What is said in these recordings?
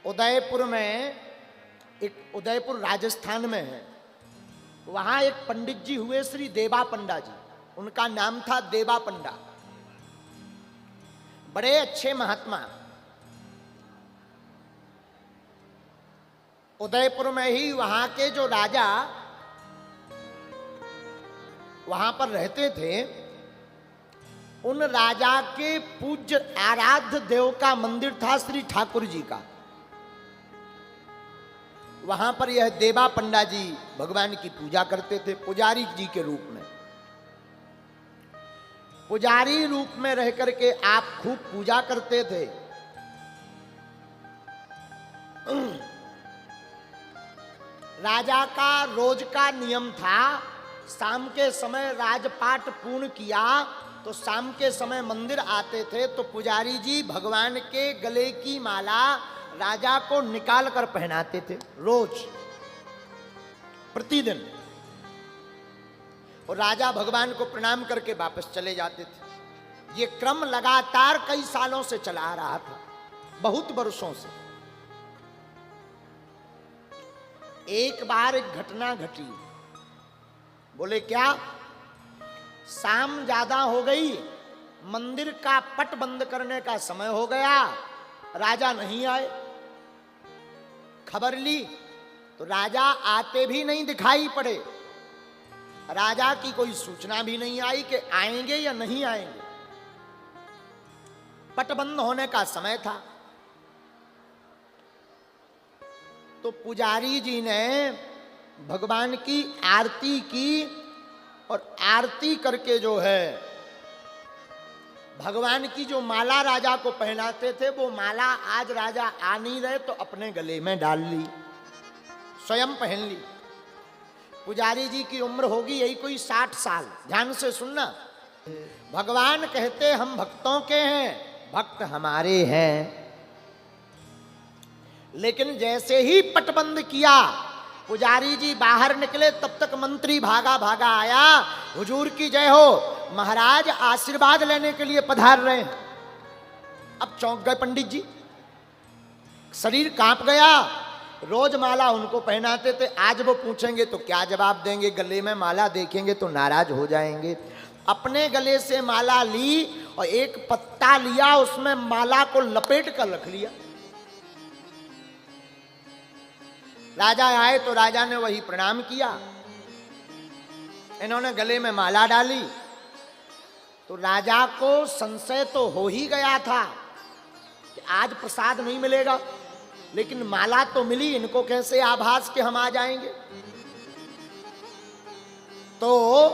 उदयपुर में, एक उदयपुर राजस्थान में है, वहां एक पंडित जी हुए श्री देवा पंडा जी। उनका नाम था देवा पंडा, बड़े अच्छे महात्मा। उदयपुर में ही वहां के जो राजा वहां पर रहते थे, उन राजा के पूज्य आराध्य देव का मंदिर था श्री ठाकुर जी का। वहां पर यह देवा पंडा जी भगवान की पूजा करते थे पुजारी जी के रूप में। पुजारी रूप में रह करके आप खूब पूजा करते थे। राजा का रोज का नियम था, शाम के समय राजपाट पूर्ण किया तो शाम के समय मंदिर आते थे तो पुजारी जी भगवान के गले की माला राजा को निकाल कर पहनाते थे रोज, प्रतिदिन। और राजा भगवान को प्रणाम करके वापस चले जाते थे। ये क्रम लगातार कई सालों से चला आ रहा था, बहुत वर्षों से। एक बार एक घटना घटी। बोले क्या? शाम ज्यादा हो गई, मंदिर का पट बंद करने का समय हो गया, राजा नहीं आए। खबर ली तो राजा आते भी नहीं दिखाई पड़े। राजा की कोई सूचना भी नहीं आई कि आएंगे या नहीं आएंगे। पट बंद होने का समय था तो पुजारी जी ने भगवान की आरती की और आरती करके जो है भगवान की जो माला राजा को पहनाते थे वो माला आज राजा आ नहीं रहे तो अपने गले में डाल ली, स्वयं पहन ली। पुजारी जी की उम्र होगी यही कोई 60 साल। ध्यान से सुनना, भगवान कहते हम भक्तों के हैं, भक्त हमारे हैं। लेकिन जैसे ही पटबंद किया, पुजारी जी बाहर निकले, तब तक मंत्री भागा भागा आया, हुजूर की जय हो, महाराज आशीर्वाद लेने के लिए पधार रहे हैं। अब चौंक गए पंडित जी, शरीर कांप गया। रोज माला उनको पहनाते थे, आज वो पूछेंगे तो क्या जवाब देंगे? गले में माला देखेंगे तो नाराज हो जाएंगे। अपने गले से माला ली और एक पत्ता लिया, उसमें माला को लपेट कर रख लिया। राजा आए तो राजा ने वही प्रणाम किया। इन्होंने गले में माला डाली तो राजा को संशय तो हो ही गया था कि आज प्रसाद नहीं मिलेगा, लेकिन माला तो मिली, इनको कैसे आभास कि हम आ जाएंगे। तो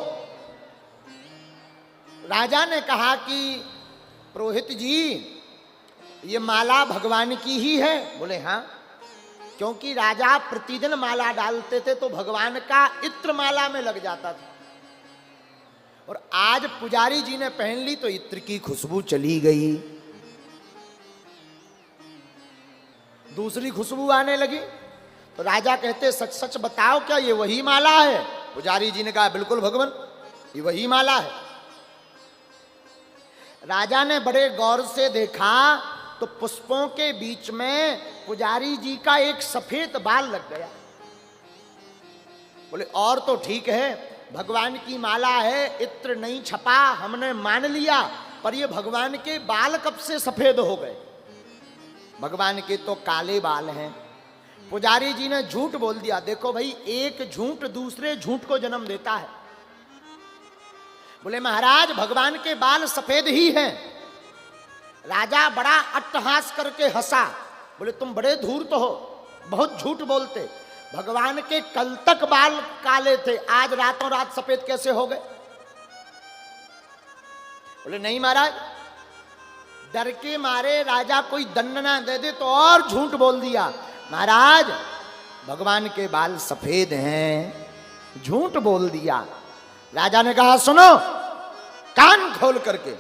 राजा ने कहा कि पुरोहित जी ये माला भगवान की ही है। बोले हाँ, क्योंकि राजा प्रतिदिन माला डालते थे तो भगवान का इत्र माला में लग जाता था, और आज पुजारी जी ने पहन ली तो इत्र की खुशबू चली गई, दूसरी खुशबू आने लगी। तो राजा कहते सच सच बताओ क्या ये वही माला है? पुजारी जी ने कहा बिल्कुल भगवान, ये वही माला है। राजा ने बड़े गौर से देखा तो पुष्पों के बीच में पुजारी जी का एक सफेद बाल लग गया। बोले और तो ठीक है, भगवान की माला है, इत्र नहीं छपा, हमने मान लिया, पर ये भगवान के बाल कब से सफेद हो गए? भगवान के तो काले बाल हैं। पुजारी जी ने झूठ बोल दिया। देखो भाई, एक झूठ दूसरे झूठ को जन्म देता है। बोले महाराज भगवान के बाल सफेद ही हैं। राजा बड़ा अट्टहास करके हंसा। बोले तुम बड़े धूर्त हो, बहुत झूठ बोलते, भगवान के कल तक बाल काले थे, आज रातों रात सफेद कैसे हो गए? बोले नहीं महाराज, डर के मारे राजा कोई दंड ना दे दे तो और झूठ बोल दिया। महाराज भगवान के बाल सफेद हैं, झूठ बोल दिया। राजा ने कहा सुनो कान खोल करके,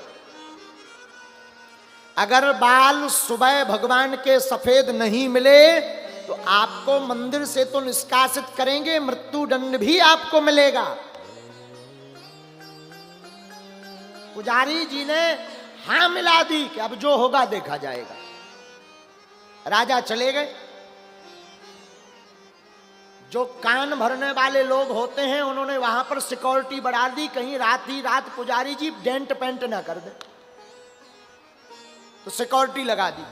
अगर बाल सुबह भगवान के सफेद नहीं मिले तो आपको मंदिर से तो निष्कासित करेंगे, मृत्यु दंड भी आपको मिलेगा। पुजारी जी ने हां मिला दी कि अब जो होगा देखा जाएगा। राजा चले गए। जो कान भरने वाले लोग होते हैं उन्होंने वहां पर सिक्योरिटी बढ़ा दी, कहीं रात ही रात पुजारी जी डेंट पेंट ना कर दे, तो सिक्योरिटी लगा दी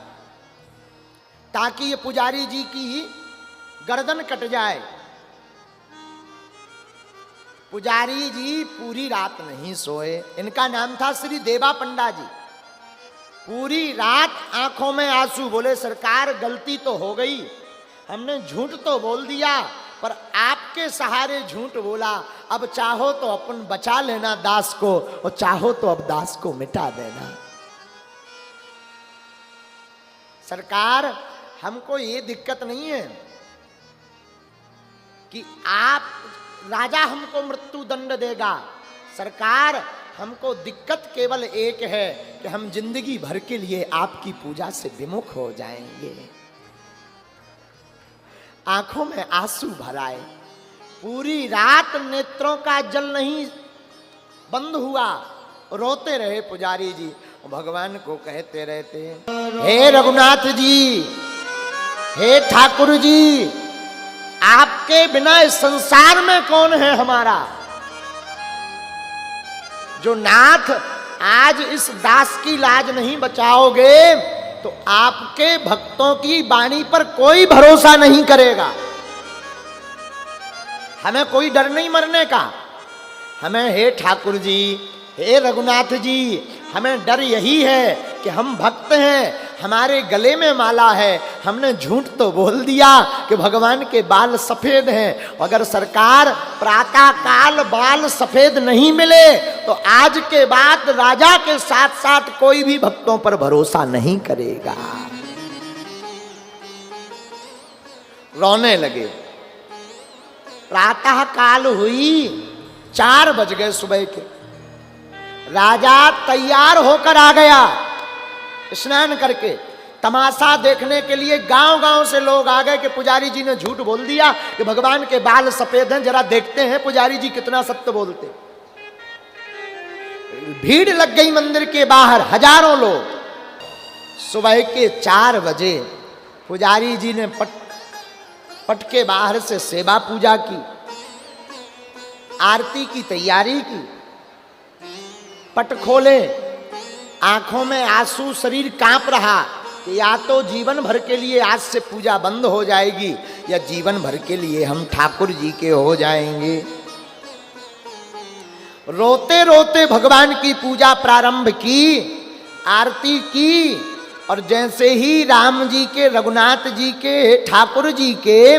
ताकि ये पुजारी जी की गर्दन कट जाए। पुजारी जी पूरी रात नहीं सोए। इनका नाम था श्री देवा पंडा जी। पूरी रात आंखों में आंसू, बोले सरकार गलती तो हो गई, हमने झूठ तो बोल दिया, पर आपके सहारे झूठ बोला। अब चाहो तो अपन बचा लेना दास को, और चाहो तो अब दास को मिटा देना। सरकार हमको ये दिक्कत नहीं है कि आप राजा हमको मृत्यु दंड देगा। सरकार हमको दिक्कत केवल एक है कि हम जिंदगी भर के लिए आपकी पूजा से विमुख हो जाएंगे। आंखों में आंसू भराए, पूरी रात नेत्रों का जल नहीं बंद हुआ, रोते रहे पुजारी जी। भगवान को कहते रहते, हे रघुनाथ जी, हे ठाकुर जी, आपके बिना इस संसार में कौन है हमारा। जो नाथ आज इस दास की लाज नहीं बचाओगे तो आपके भक्तों की वाणी पर कोई भरोसा नहीं करेगा। हमें कोई डर नहीं मरने का। हमें हे ठाकुर जी, हे रघुनाथ जी, हमें डर यही है कि हम भक्त हैं, हमारे गले में माला है, हमने झूठ तो बोल दिया कि भगवान के बाल सफेद हैं। अगर सरकार प्रातः काल बाल सफेद नहीं मिले तो आज के बाद राजा के साथ साथ कोई भी भक्तों पर भरोसा नहीं करेगा। रोने लगे। प्रातः काल हुई, 4 बज गए सुबह के। राजा तैयार होकर आ गया स्नान करके। तमाशा देखने के लिए गांव गांव से लोग आ गए कि पुजारी जी ने झूठ बोल दिया कि भगवान के बाल सफेद हैं, जरा देखते हैं पुजारी जी कितना सत्य बोलते। भीड़ लग गई मंदिर के बाहर, हजारों लोग। सुबह के 4 बजे पुजारी जी ने पट के बाहर से सेवा पूजा की, आरती की तैयारी की। पट खोले, आंखों में आंसू, शरीर कांप रहा कि या तो जीवन भर के लिए आज से पूजा बंद हो जाएगी या जीवन भर के लिए हम ठाकुर जी के हो जाएंगे। रोते रोते भगवान की पूजा प्रारंभ की, आरती की, और जैसे ही राम जी के, रघुनाथ जी के, ठाकुर जी के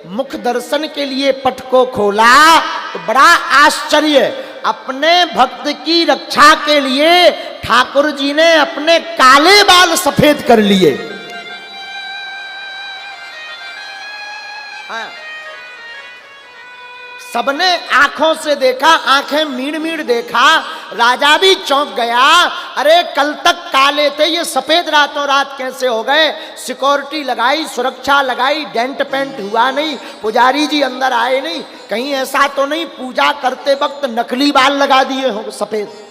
मुख दर्शन के लिए पट को खोला तो बड़ा आश्चर्य, अपने भक्त की रक्षा के लिए ठाकुर जी ने अपने काले बाल सफेद कर लिए। हाँ। सबने आंखों से देखा, आंखें मीड़ मीड़ देखा। राजा भी चौंक गया, अरे कल तक काले थे, ये सफेद रातों रात कैसे हो गए। सिक्योरिटी लगाई, सुरक्षा लगाई, डेंट पेंट हुआ नहीं, पुजारी जी अंदर आए नहीं, कहीं ऐसा तो नहीं पूजा करते वक्त नकली बाल लगा दिए हो सफेद।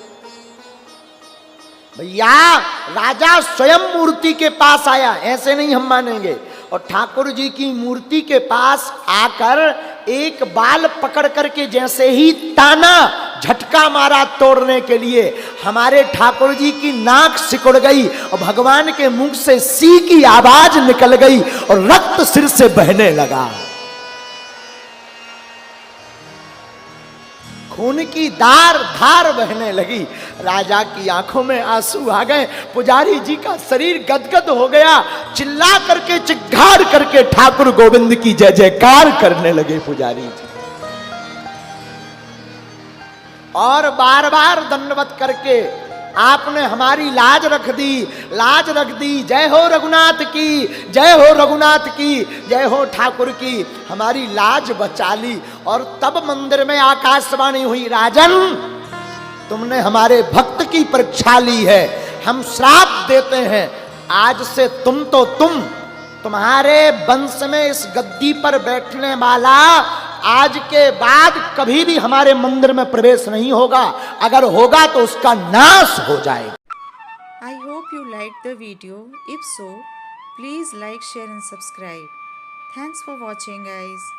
भैया राजा स्वयं मूर्ति के पास आया, ऐसे नहीं हम मानेंगे। और ठाकुर जी की मूर्ति के पास आकर एक बाल पकड़ करके जैसे ही ताना, झटका मारा तोड़ने के लिए, हमारे ठाकुर जी की नाक सिकुड़ गई और भगवान के मुंह से सी की आवाज निकल गई और रक्त सिर से बहने लगा। खून की धार बहने लगी। राजा की आंखों में आंसू आ गए। पुजारी जी का शरीर गदगद हो गया। चिल्ला करके, चिल्लार करके ठाकुर गोविंद की जय जयकार करने लगे पुजारी जी, और बार बार दंडवत करके आपने हमारी लाज रख दी, लाज रख दी। जय हो रघुनाथ की, जय हो रघुनाथ की, जय हो ठाकुर की, हमारी लाज बचा ली। और तब मंदिर में आकाशवाणी हुई, राजन तुमने हमारे भक्त की परीक्षा ली है, हम श्राप देते हैं, आज से तुम तो तुम्हारे वंश में इस गद्दी पर बैठने वाला आज के बाद कभी भी हमारे मंदिर में प्रवेश नहीं होगा, अगर होगा तो उसका नाश हो जाएगा। I hope you liked the video. If so, Please like, share and subscribe. Thanks for watching guys.